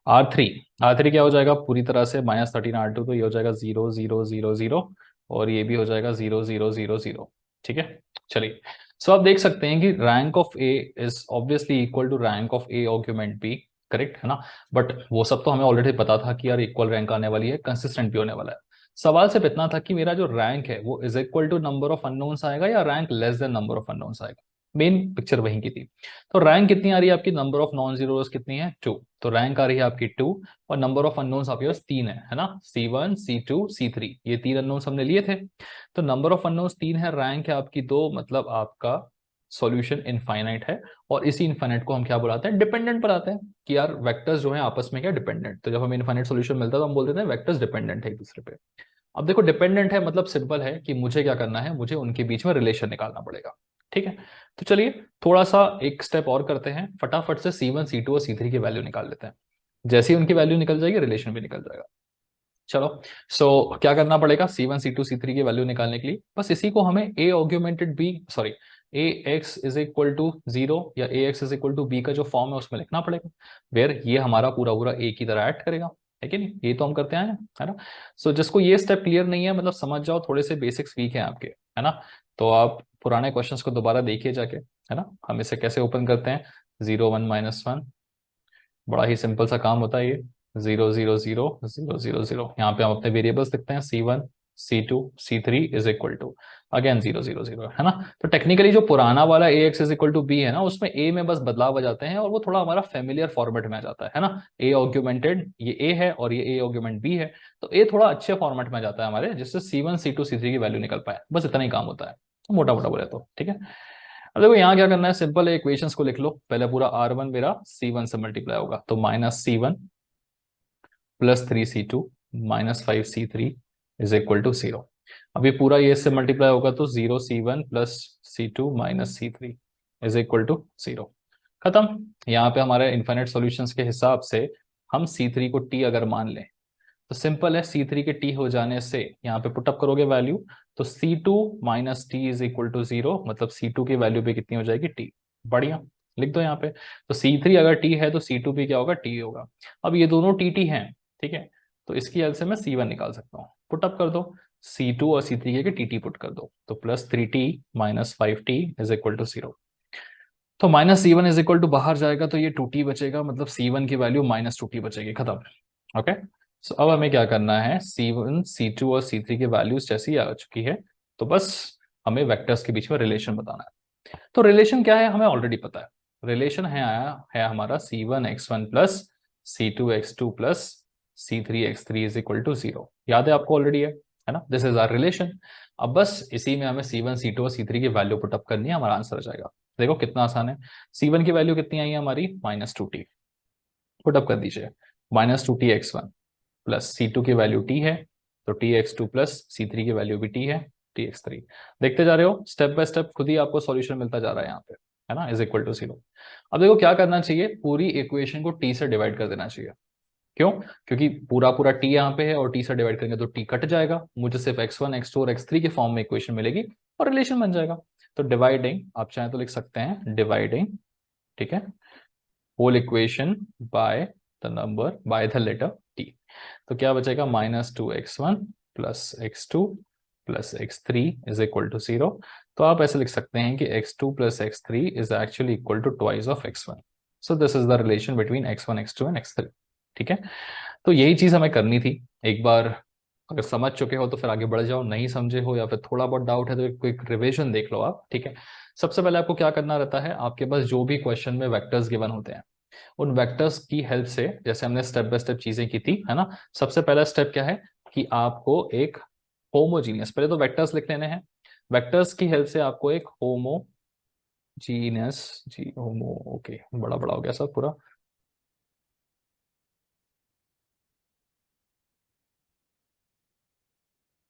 R3 क्या हो जाएगा पूरी तरह से -13 R2, तो ये हो जाएगा 0 0 0 0 और ये भी हो जाएगा 0 0 0 0, ठीक है। चलिए, सो आप देख सकते हैं कि rank of A is obviously equal to rank of A augment B, correct है ना। बट वो सब तो हमें ऑलरेडी पता था कि यार इक्वल रैंक आने वाली है, कंसिस्टेंट भी होने वाला है। सवाल सिर्फ इतना था कि मेरा जो रैंक है वो is equal to number of unknowns आएगा या rank less than number of unknowns आएगा। मेन पिक्चर वहीं की थी। तो रैंक कितनी आ रही है आपकी, नंबर ऑफ नॉन जीरोस कितनी है 2, तो रैंक आ रही है आपकी 2। और नंबर ऑफ अननोन्स आपके पास 3 है ना, C1 C2 C3, ये 3 अननोन्स हमने लिए थे। तो नंबर ऑफ अननोन्स 3 है, रैंक है आपकी 2, मतलब आपका सॉल्यूशन इनफाइनाइट है। और इसी इनफाइनाइट को हम क्या बुलाते हैं, डिपेंडेंट बुलाते हैं कि यार वेक्टर्स जो है आपस में क्या डिपेंडेंट। तो जब हमें इनफाइनाइट सॉल्यूशन मिलता है तो हम बोल देते हैं वेक्टर्स डिपेंडेंट है एक दूसरे पे। अब देखो डिपेंडेंट है मतलब सिंपल है कि मुझे क्या करना है, मुझे उनके बीच में रिलेशन निकालना पड़ेगा, ठीक है। तो चलिए थोड़ा सा एक स्टेप और करते हैं, फटाफट से C1 C2 और C3 की वैल्यू निकाल लेते हैं। जैसे ही उनकी वैल्यू निकल जाएगी रिलेशन भी निकल जाएगा। चलो, क्या करना पड़ेगा C1 C2 C3 की वैल्यू निकालने के लिए, बस इसी को हमें a augmented b sorry ax is equal to 0 या ax is equal to b का जो फॉर्म है उसमें लिखना पड़ेगा, वेयर ये हमारा पूरा पूरा a की तरह एक्ट करेगा, है कि नहीं। ये तो हम करते आए हैं, है ना। जिसको ये स्टेप क्लियर नहीं है, मतलब समझ जाओ थोड़े से बेसिक्स वीक हैं आपके, है ना। तो आप पुराने क्वेश्चंस को दोबारा देखिए जाके, है ना। हम इसे कैसे ओपन करते हैं, 0 1 -1, बड़ा ही सिंपल सा काम होता है ये। 0 0 0 0 0 0, यहाँ पे हम अपने वेरिएबल्स लिखते हैं C1 C2 C3 is equal to again 0 0 0, है ना। तो टेक्निकली जो पुराना वाला ax is equal to b है ना, उसमें a में बस बदलाव आ जाते हैं और वो थोड़ा हमारा फेमिलियर फॉर्मेट में आ जाता है ना। a ऑग्यूमेंटेड ये a है और ये a ऑग्यूमेंट b है, तो a थोड़ा अच्छे फॉर्मेट में आ जाता है हमारे, जिससे C1 C2 C3 की वैल्यू निकल पाए, बस इतना ही काम होता है मोटा मोटा बोले तो, ठीक है। अब देखो यहाँ क्या करना है, सिंपल है, इक्वेशंस को लिख लो। पहले पूरा R1 मेरा C1 से मल्टीप्लाई होगा, तो -C1 plus 3C2 -5C3 is equal to 0। अब ये पूरा ये से मल्टीप्लाई होगा तो 0C1 plus C2 -C3 is equal to 0। खत्म। यहाँ पे हमारे इनफाइनाइट सॉल्यूशंस के हिसाब से हम C3 को T अगर मान लें तो सिंपल है, C3 के T हो जाने से यहाँ पे पुटअप करोगे वैल्यू, तो C2 - T is equal to 0, मतलब C2 की वैल्यू भी कितनी हो जाएगी T। बढ़िया, लिख दो यहाँ पे। तो C3 अगर T है तो C2 भी क्या होगा, T होगा। अब ये दोनों TT हैं, ठीक है, तो इसकी हेल्प से मैं C1 निकाल सकता हूँ। पुट अप कर दो, C2 और C3 के TT पुट कर दो, तो +3T - 5T is equal to 0। तो -C1 इज इक्वल टू बाहर जाएगा तो ये 2T बचेगा, मतलब C1 की वैल्यू -2T बचेगी, खत्म। ओके, सो अब हमें क्या करना है, C1 C2 और C3 की वैल्यूज जैसी आ चुकी है, तो बस हमें वेक्टर्स के बीच में रिलेशन बताना है। तो रिलेशन क्या है हमें ऑलरेडी पता है। रिलेशन है आया है हमारा C1x1 plus C2x2 plus C3x3 is equal to 0। याद है आपको, ऑलरेडी है ना, दिस इज आवर रिलेशन। अब बस इसी में हमें C1 C2 और C3 की वैल्यू पुटअप करनी है, हमारा आंसर आ जाएगा। देखो कितना आसान है। C1 की वैल्यू कितनी आई है हमारी, -2T, पुटअप कर दीजिए। -2T x1 प्लस C2 की वैल्यू T है, तो Tx2 प्लस C3 की वैल्यू भी T है, Tx3। देखते जा रहे हो, स्टेप बाय स्टेप खुद ही आपको सॉल्यूशन मिलता जा रहा है यहाँ पे, है ना, इज इक्वल टू 0। अब देखो क्या करना चाहिए, पूरी इक्वेशन को T से डिवाइड कर देना चाहिए। क्यों? क्योंकि पूरा पूरा T यहाँ पे है और T से डिवाइड करेंगे तो T कट जाएगा, मुझे सिर्फ x1 x2 और x3 के फॉर्म में इक्वेशन मिलेगी और रिलेशन बन जाएगा। तो डिवाइडिंग, आप चाहें तो लिख सकते हैं डिवाइडिंग, ठीक है, whole equation by the number, by the letter T। तो क्या बचेगा, -2x1 plus x2 plus x3 is equal to 0। तो आप ऐसे लिख सकते हैं कि x2 plus x3 is actually equal to twice of x1। So this is the relation between x1 x2 and x3, ठीक है। तो यही चीज हमें करनी थी। एक बार अगर समझ चुके हो तो फिर आगे बढ़ जाओ, नहीं समझे हो या फिर थोड़ा बहुत डाउट है तो एक क्विक रिवीजन देख लो आप, ठीक है। सबसे पहले आपको क्या करना रहता है, आपके पास जो भी क्वेश्चन में वेक्टर्स गिवन होते हैं, उन वेक्टर्स की हेल्प से, जैसे हमने स्टेप बाय स्टेप चीजें की थी, है ना। सबसे पहला स्टेप क्या है कि आपको एक होमोजीनियस, पहले तो वेक्टर्स लिख लेने हैं। वेक्टर्स की हेल्प से आपको एक होमोजीनियस, जी होमो, ओके बड़ा बड़ा हो गया सब पूरा,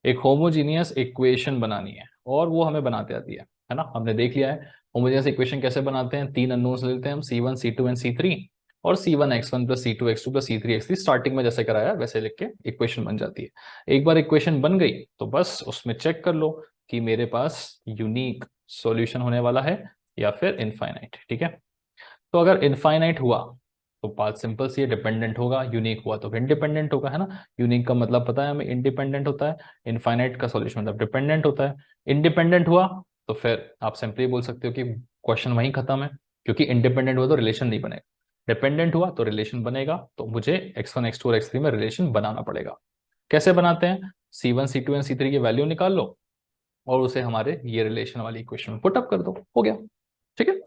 एक होमोजीनियस इक्वेशन बनानी है और वो हमें बनाते आती है ना, हमने देख लिया है। होमोजीनियस इक्वेशन कैसे बनाते हैं, तीन अननोन्स लेते हैं हम, C1 C2 एंड C3, और C1x1 plus C2x2 plus C3x3 starting में जैसे कराया वैसे लिख के इक्वेशन बन जाती है। एक बार इक्वेशन बन गई तो बस उसमें चेक कर लो कि मेरे पास यूनिक सॉल्यूशन होने वाला है या फिर इनफाइनाइट, ठीक है। तो अगर इनफाइनाइट हुआ तो बात सिंपल सी है, डिपेंडेंट होगा, यूनिक हुआ तो फिर इंडिपेंडेंट होगा, है ना। यूनिक का मतलब पता है हमें, इंडिपेंडेंट होता है। इनफाइनाइट का सॉल्यूशन मतलब डिपेंडेंट होता है। इंडिपेंडेंट हुआ तो फिर आप सिंपली बोल सकते हो कि क्वेश्चन वहीं खत्म है, क्योंकि इंडिपेंडेंट हुआ तो रिलेशन नहीं बनेगा। डिपेंडेंट हुआ तो रिलेशन बनेगा, तो मुझे x1 x2 और x3 में रिलेशन बनाना पड़ेगा। कैसे बनाते हैं, C1 C2 एंड C3 की वैल्यू निकाल लो और उसे हमारे ये रिलेशन वाली इक्वेशन में पुट अप कर दो, हो गया, ठीक है।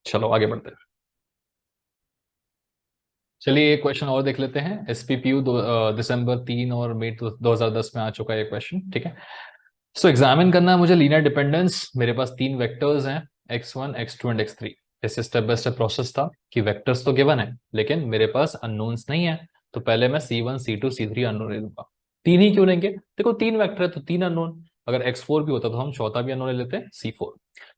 चलो आगे बढ़ते हैं। चलिए एक क्वेश्चन और देख लेते हैं। SPPU दिसंबर 3 और मई 2010 में आ चुका है ये क्वेश्चन, ठीक है। सो एग्जामिन करना है मुझे लीनियर डिपेंडेंस। मेरे पास तीन वेक्टर्स हैं, x1 x2 एंड x3। ऐसे स्टेप बाय स्टेप प्रोसेस था कि वेक्टर्स तो गिवन है लेकिन मेरे पास अननोन्स नहीं है, तो पहले मैं C1 C2 C3 अननोन ले लूंगा। तीन ही क्यों लेंगे, देखो तीन वेक्टर है तो तीन अननोन, अगर x4 भी होता तो हम चौथा भी अननोन ले लेते हैं C4।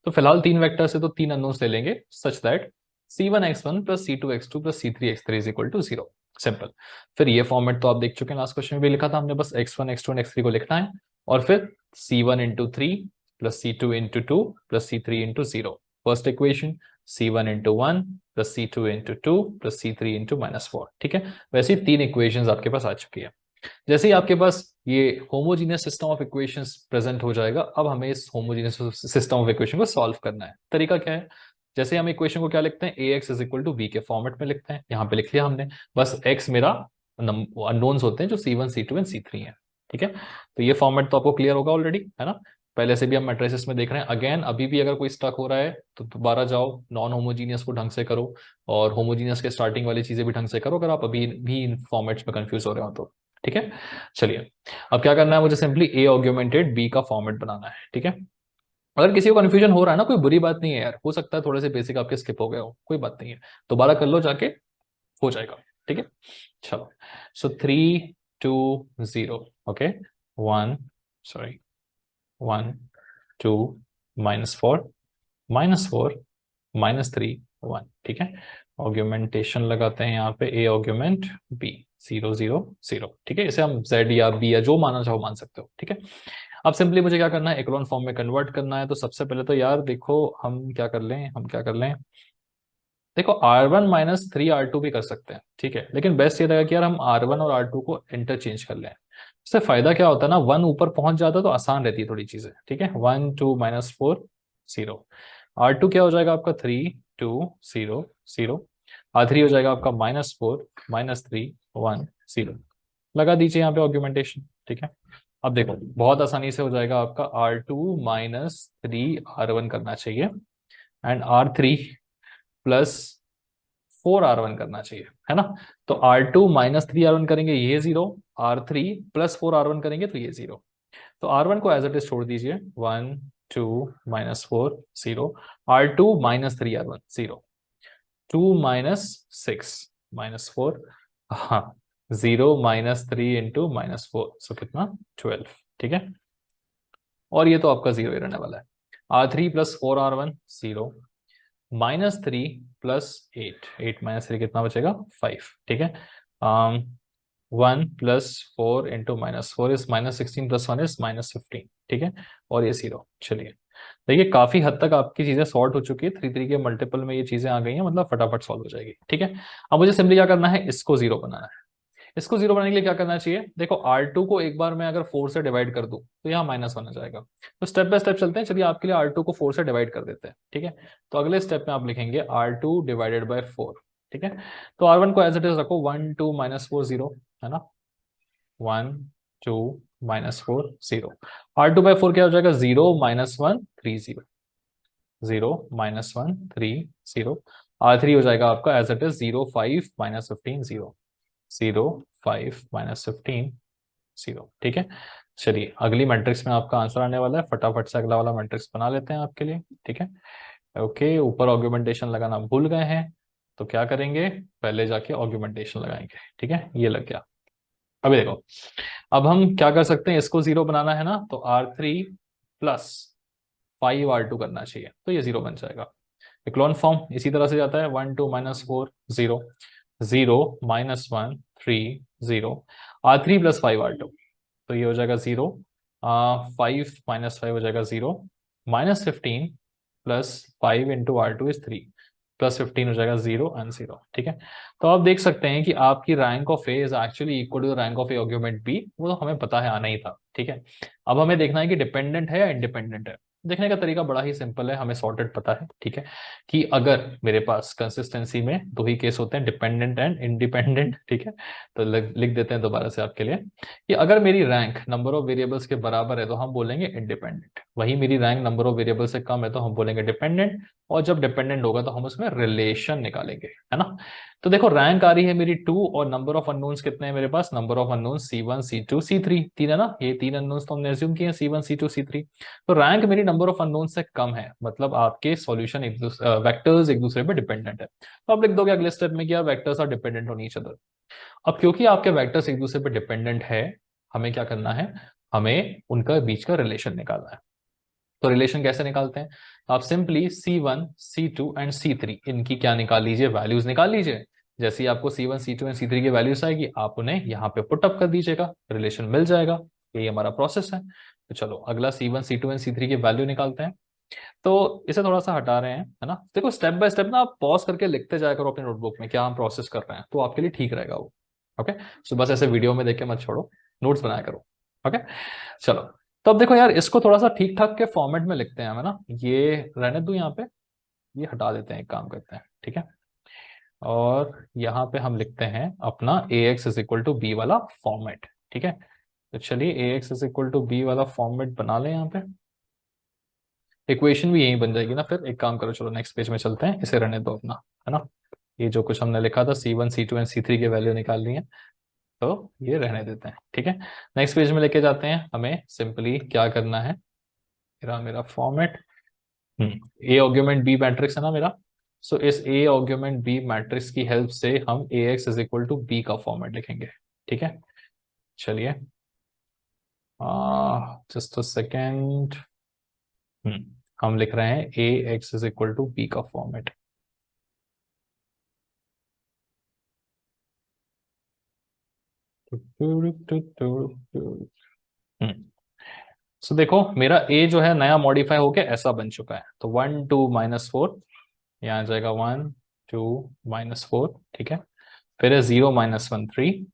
तो फिलहाल तीन वेक्टर से तो तीन अननोन्स ले लेंगे, such that C1x1 plus C2x2 plus C3x3 is equal to 0। Simple. फिर ये फॉर्मेट तो आप देख चुके हैं, लास्ट क्वेश्चन में भी लिखा था हमने, बस x1 x2 एंड x3 को लिखना है और फिर C1 into 3 plus C2 into 2 plus C3 into 0। First equation C1 into 1 plus C2 into 2 plus C3 into -4, ठीक है। वैसे ही तीन इक्वेशंस आपके पास आ चुकी है। जैसे ही आपके पास ये homogeneous system of equations present हो जाएगा, अब हमें इस होमोजीनियस सिस्टम ऑफ इक्वेशन को सॉल्व करना है। तरीका क्या है, जैसे हम इक्वेशन को क्या लिखते हैं, ax is equal to b के फॉर्मेट में लिखते हैं, यहाँ पे लिख लिया हमने। बस x मेरा अननोन्स होते हैं जो C1 C2 एंड C3 है, ठीक है। तो ये फॉर्मेट तो आपको क्लियर होगा ऑलरेडी, है ना। पहले से भी हम मैट्रिसेस में देख रहे हैं। अगेन अभी भी अगर कोई स्टक हो रहा है तो दोबारा जाओ, नॉन होमोजीनियस को ढंग से करो और होमोजीनियस के स्टार्टिंग वाली चीजें भी ढंग से करो, अगर आप अभी भी इन फॉर्मेट्स में कंफ्यूज हो रहे हो तो, ठीक है। चलिए अब क्या करना है, मुझे सिंपली a ऑग्यूमेंटेड b का फॉर्मेट बनाना है, ठीक है। अगर किसी को कंफ्यूजन हो रहा है ना, कोई बुरी बात नहीं है यार, हो सकता है थोड़े से बेसिक आपके स्किप हो गए हो, कोई बात नहीं है, दोबारा कर लो जाके, हो जाएगा, ठीक है। चलो, सो 3 2 0, ओके, 1 सॉरी 1 2 -4 -4 -3 1, ठीक है। ऑग्यूमेंटेशन लगाते हैं यहाँ पे, a ऑग्यूमेंट b 0 0 0, ठीक है। इसे हम z या b या जो मानना चाहो मान सकते हो, ठीक है। अब सिंपली मुझे क्या करना है, इकोलॉन फॉर्म में कन्वर्ट करना है। तो सबसे पहले तो यार देखो हम क्या कर लें, देखो R1 माइनस 3R2 भी कर सकते हैं, ठीक है, लेकिन बेस्ट ये रहेगा कि यार हम R1 और R2 को इंटरचेंज कर लें। इससे फायदा क्या होता है ना, 1 ऊपर पहुंच जाता है तो आसान रहती है थोड़ी चीजें, ठीक है। 1 2 माइनस 4 0। R2 क्या हो जाएगा आपका 3 2 0 0। R3 हो जाएगा आपका -4 -3 1 0। लगा दीजिए यहाँ पे ऑर्ग्यूमेंटेशन, ठीक है। अब देखो बहुत आसानी से हो जाएगा आपका R2 माइनस 3R1 करना चाहिए एंड R3 प्लस 4R1 करना चाहिए, है ना। तो R2 माइनस 3R1 करेंगे ये 0, R3 प्लस 4R1 करेंगे तो ये 0। तो R1 को एज इट इज छोड़ दीजिए, 1 2 minus 4 0। R2 minus 3R1 0। 2 minus 6 -4, हाँ, 0 माइनस 3 इंटू -4, सो कितना 12, ठीक है। और ये तो आपका 0 ही रहने वाला है। R3 plus 4R1 0, -3 plus 8, 8 minus 3 कितना बचेगा 5, ठीक है। 1 plus 4 into -4 is -16 plus 1 is -15, ठीक है। और ये 0, चलिए देखिए काफी हद तक आपकी चीजें सॉर्ट हो चुकी है, 3 के मल्टीपल में ये चीजें आ गई हैं, मतलब फटाफट सॉल्व हो जाएगी, ठीक है। अब मुझे सिंपली क्या करना है, इसको 0 बनाना है। इसको 0 बनाने के लिए क्या करना चाहिए, देखो R2 को एक बार मैं अगर 4 से डिवाइड कर दूं तो यहाँ -1 आ जाएगा। तो स्टेप बाय स्टेप चलते हैं, चलिए आपके लिए R2 को 4 से डिवाइड कर देते हैं, ठीक है। तो अगले स्टेप में आप लिखेंगे R2 डिवाइडेड बाय 4, ठीक है। तो R1 को एज इट इज रखो, 1 2 -4 0, है ना। 1 2 -4 0। R2 बाय 4 क्या हो जाएगा, 0 -1 3 0, 0 -1 3 0। R3 हो जाएगा आपका एज इट इज 0 5 -15 0, 0 5 -15 0, ठीक है। चलिए अगली मैट्रिक्स में आपका आंसर आने वाला है, फटाफट से अगला वाला मैट्रिक्स बना लेते हैं आपके लिए, ठीक है। ओके, ऊपर ऑर्ग्यूमेंटेशन लगाना भूल गए हैं तो क्या करेंगे, पहले जाके ऑर्ग्यूमेंटेशन लगाएंगे, ठीक है। ये लग गया। अभी देखो, अब हम क्या कर सकते हैं, इसको 0 बनाना है ना, तो R3 प्लस 5R2 करना चाहिए, तो ये 0 बन जाएगा। इक्लोन फॉर्म इसी तरह से जाता है, 1 2 -4 0, 0 -1 3 0। R3 प्लस 5R2, तो ये हो जाएगा 0, 5 -5 हो जाएगा 0, -15 plus 5 into R2 is 3, plus 15 हो जाएगा 0 एंड 0, ठीक है। तो आप देख सकते हैं कि आपकी rank of A is actually equal to the rank of A argument B, वो तो हमें पता है, आना ही था, ठीक है। अब हमें देखना है कि डिपेंडेंट है या इंडिपेंडेंट है। देखने का तरीका बड़ा ही सिंपल है, हमें सॉर्टेड पता है, ठीक है, कि अगर मेरे पास कंसिस्टेंसी में दो ही केस होते हैं, डिपेंडेंट एंड इंडिपेंडेंट, ठीक है। तो लिख देते हैं दोबारा से आपके लिए कि अगर मेरी रैंक नंबर ऑफ वेरिएबल्स के बराबर है तो हम बोलेंगे इंडिपेंडेंट, वही मेरी रैंक नंबर ऑफ वेरिएबल से कम है तो हम बोलेंगे डिपेंडेंट, और जब डिपेंडेंट होगा तो हम उसमें रिलेशन निकालेंगे, है ना। तो देखो रैंक आ रही है मेरी 2 और नंबर ऑफ अननोन्स कितने हैं मेरे पास, number of unknowns C1 C2 C3, तीन है ना, ये तीन अननोन्स तो हमने एज्यूम किए हैं, C1 C2 C3। तो रैंक मेरी नंबर ऑफ अननोन्स से कम है, मतलब आपके सॉल्यूशन वेक्टर्स एक दूसरे पे डिपेंडेंट है। तो आप लिख दोगे अगले स्टेप में कि यार vectors are dependent on each other. अब क्योंकि आपके वेक्टर्स एक दूसरे पे डिपेंडेंट है, हमें क्या करना है, हमें उनका बीच का रिलेशन निकालना है। तो रिलेशन कैसे निकालते हैं, आप simply C1 C2 and C3 इनकी क्या निकाल लीजिए, वैल्यूज निकाल लीजिए। जैसे ही आपको C1 C2 एंड C3 की वैल्यूज आएगी आप उन्हें यहाँ पे पुटअप कर दीजिएगा, रिलेशन मिल जाएगा। यही हमारा प्रोसेस है। तो चलो अगला C1 C2 एंड C3 की वैल्यू निकालते हैं। तो इसे थोड़ा सा हटा रहे हैं, है ना। देखो स्टेप बाय स्टेप ना आप पॉज करके लिखते जाया करो अपने नोटबुक में क्या हम प्रोसेस कर रहे हैं, तो आपके लिए ठीक रहेगा वो। ओके, सो बस ऐसे वीडियो में देख के मत छोड़ो, नोट्स बनाया करो। ओके, चलो। तो अब देखो यार इसको थोड़ा सा ठीक ठाक के फॉर्मेट में लिखते हैं, है ना। ये रहने दो यहाँ पे, ये हटा देते हैं, एक काम करते हैं, ठीक है। और यहाँ पे हम लिखते हैं अपना ax is equal to B वाला फॉर्मेट, ठीक है। तो चलिए ax is equal to B वाला फॉर्मेट बना लें यहाँ पे। इक्वेशन भी यही बन जाएगी ना, फिर एक काम करो, चलो नेक्स्ट पेज में चलते हैं, इसे रहने दो अपना, है ना। ये जो कुछ हमने लिखा था C1 C2 एंड C3 की वैल्यू निकाल ली है, तो ये रहने देते हैं, ठीक है। नेक्स्ट पेज में लेके जाते हैं, हमें सिंपली क्या करना है, मेरा मेरा format, A argument B matrix है ना मेरा। सो इस ए ऑर्ग्यूमेंट बी मैट्रिक्स की हेल्प से हम ax is equal to B का फॉर्मेट लिखेंगे, ठीक है। चलिए जस्ट अ सेकेंड, हम लिख रहे हैं ax is equal to B का फॉर्मेट। सो देखो मेरा a जो है नया मॉडिफाई होके ऐसा बन चुका है, तो 1 2 -4, यहाँ आ जाएगा 1 -4, ठीक है। फिर है 0 -1 3,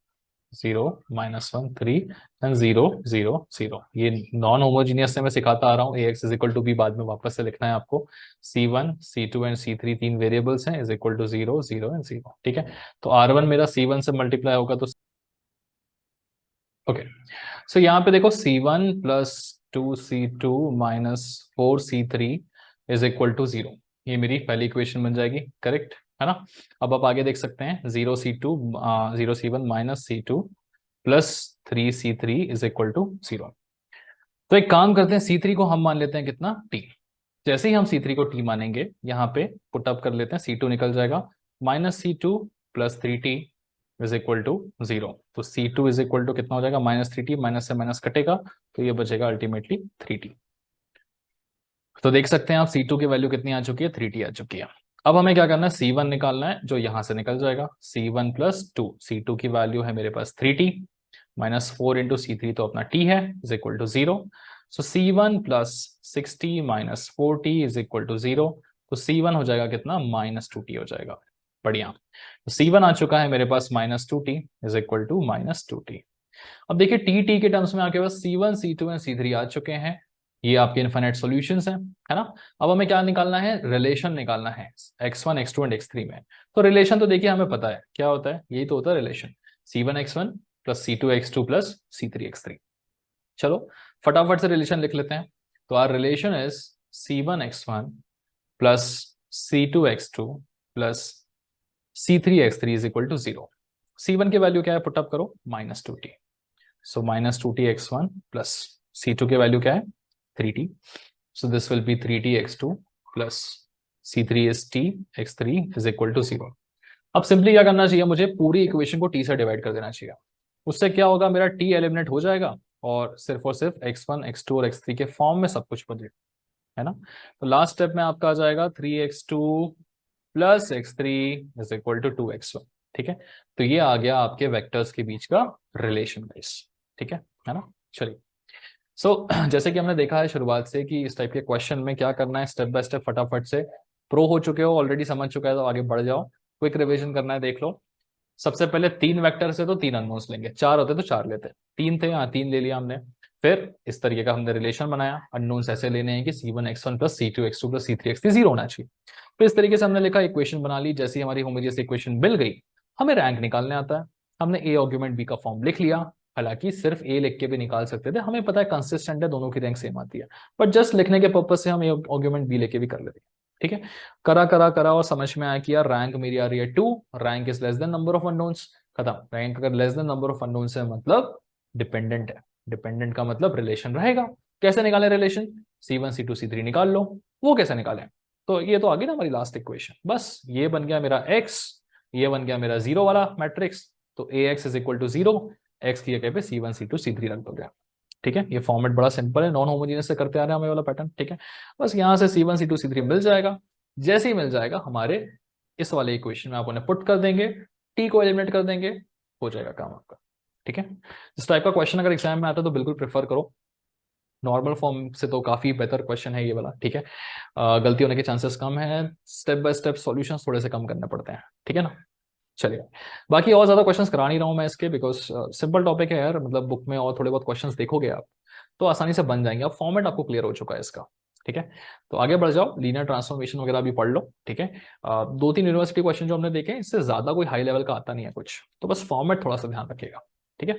0 -1 3 एंड 0 0 0। ये नॉन होमोजीनियस से मैं सिखाता आ रहा हूँ। ax is equal to B बाद में वापस से लिखना है आपको। c1 c2 एंड c3 तीन वेरिएबल्स हैं, इज इक्वल टू 0 0 एंड 0, ठीक है। तो r1 मेरा c1 से मल्टीप्लाई होगा तो ओके। सो यहाँ पे देखो c1 plus 2c2 minus 4c3 is equal to 0। ये मेरी पहली इक्वेशन बन जाएगी, करेक्ट है ना। अब आप आगे देख सकते हैं 0c1 minus c2 plus 3c3 is equal to 0। तो एक काम करते हैं, c3 को हम मान लेते हैं कितना, t। जैसे ही हम c3 को t मानेंगे, यहाँ पे पुट अप कर लेते हैं, c2 निकल जाएगा -c2 plus 3t is equal to 0। तो c2 इज इक्वल टू कितना हो जाएगा, -3t, माइनस से माइनस कटेगा तो ये बचेगा अल्टीमेटली 3t। तो देख सकते हैं आप c2 की वैल्यू कितनी आ चुकी है, 3t आ चुकी है। अब हमें क्या करना है, c1 निकालना है, जो यहां से निकल जाएगा c1 प्लस 2। c2 की वैल्यू है मेरे पास 3t, -4 इंटू c3 तो अपना t है, is equal to 0। So c1 plus 6t minus 4t is equal to 0। तो c1 हो जाएगा कितना, -2t हो जाएगा। बढ़िया। तो c1 आ चुका है मेरे पास -2t is equal to -2t। अब देखिए टी के टर्म्स में आपके पास c1 c2 एंड c3 आ चुके हैं। ये आपके इनफाइनाइट सॉल्यूशंस हैं, है ना। अब हमें क्या निकालना है, रिलेशन निकालना है x1 x2 एंड x3 में। तो रिलेशन तो देखिए हमें पता है क्या होता है, यही तो होता है relation, c1 x1 plus c2 x2 plus c3 x3। चलो फटाफट से रिलेशन लिख लेते हैं। तो our relation is c1 x1 plus c2 x2 plus c3 x3 is equal to 0। c1 की वैल्यू क्या है, पुटअप करो -2t। सो -2t x1 प्लस c2 की वैल्यू क्या है, 3t। So this will be 3t x2 plus c3 is t x3 is equal to 0। अब simply क्या करना चाहिए, मुझे पूरी इक्वेशन को t से डिवाइड कर देना चाहिए। उससे क्या होगा, मेरा t एलिमिनेट हो जाएगा और सिर्फ x1 x2 और x3 के फॉर्म में सब कुछ बचेगा, है ना। तो लास्ट स्टेप में आपका आ जाएगा 3x2 plus x3 is equal to 2x1, ठीक है। तो ये आ गया आपके वेक्टर्स के बीच का रिलेशन बेस, ठीक है ना। चलिए जैसे कि हमने देखा है शुरुआत से कि इस टाइप के क्वेश्चन में क्या करना है, स्टेप बाय स्टेप फटाफट से। प्रो हो चुके हो, ऑलरेडी समझ चुका है तो आगे बढ़ जाओ। क्विक रिवीजन करना है, देख लो। सबसे पहले 3 वेक्टर से तो 3 अननोन्स लेंगे, 4 होते तो 4 लेते, 3 थे, हाँ 3 ले लिया हमने। फिर इस तरीके का हमने रिलेशन बनाया, अननोन्स ऐसे लेने हैं कि c1 x1 plus c2 x2 plus c3 x3 0 होना चाहिए। फिर इस तरीके से हमने लिखा, इक्वेशन बना ली। जैसे हमारी होमोजेनियस इक्वेशन मिल गई, हमें रैंक निकालने आता है। हमने a आर्गुमेंट b का फॉर्म लिख लिया। हालांकि सिर्फ a लिख के भी निकाल सकते थे, हमें पता है कंसिस्टेंट है, दोनों की रैंक सेम आती है, बट जस्ट लिखने के पर्पज से हम a आर्गुमेंट b लेके भी कर लेते हैं, ठीक है। करा करा करा और समझ में आया कि यार रैंक मेरी आ रही है 2, rank is less than number of unknowns, खत्म। रैंक अगर less than number of unknowns है मतलब डिपेंडेंट है, डिपेंडेंट का मतलब रिलेशन रहेगा। कैसे निकालें रिलेशन, c1 c2 c3 निकाल लो। वो कैसे निकालें, तो ये तो आ गई ना हमारी लास्ट इक्वेशन। बस ये बन गया मेरा x, ये बन गया मेरा 0 वाला मैट्रिक्स। तो ax is equal to 0, x की जगह पे c1 c2 c3 रख दोगे, ठीक है। ये फॉर्मेट बड़ा सिंपल है, नॉन होमोजेनियस से करते आ रहे हैं हमें वाला पैटर्न, ठीक है। बस यहाँ से c1 c2 c3 मिल जाएगा। जैसे ही मिल जाएगा हमारे इस वाले इक्वेशन में आप उन्हें पुट कर देंगे, t को एलिमिनेट कर देंगे, हो जाएगा काम आपका, ठीक है। इस टाइप का क्वेश्चन अगर एग्जाम में आता है तो बिल्कुल प्रेफर करो। नॉर्मल फॉर्म से तो काफी बेहतर क्वेश्चन है ये वाला, ठीक है। गलती होने के चांसेस कम है, स्टेप बाय स्टेप सॉल्यूशंस थोड़े से कम करने पड़ते हैं, ठीक है ना। चलिए, बाकी और ज्यादा क्वेश्चंस करा नहीं रहा हूं मैं इसके, बिकॉज सिंपल टॉपिक है यार, मतलब बुक में और थोड़े बहुत क्वेश्चंस देखोगे आप तो आसानी से बन जाएंगे। अब फॉर्मेट आपको क्लियर हो चुका है इसका, ठीक है। तो आगे बढ़ जाओ, लीनियर ट्रांसफॉर्मेशन वगैरह भी पढ़ लो, ठीक है। 2-3 यूनिवर्सिटी क्वेश्चन जो हमने देखे, इससे ज्यादा कोई हाई लेवल का आता नहीं है कुछ, तो बस फॉर्मेट थोड़ा सा ध्यान रखिएगा, ठीक है।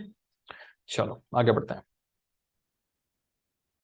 चलो आगे बढ़ते हैं।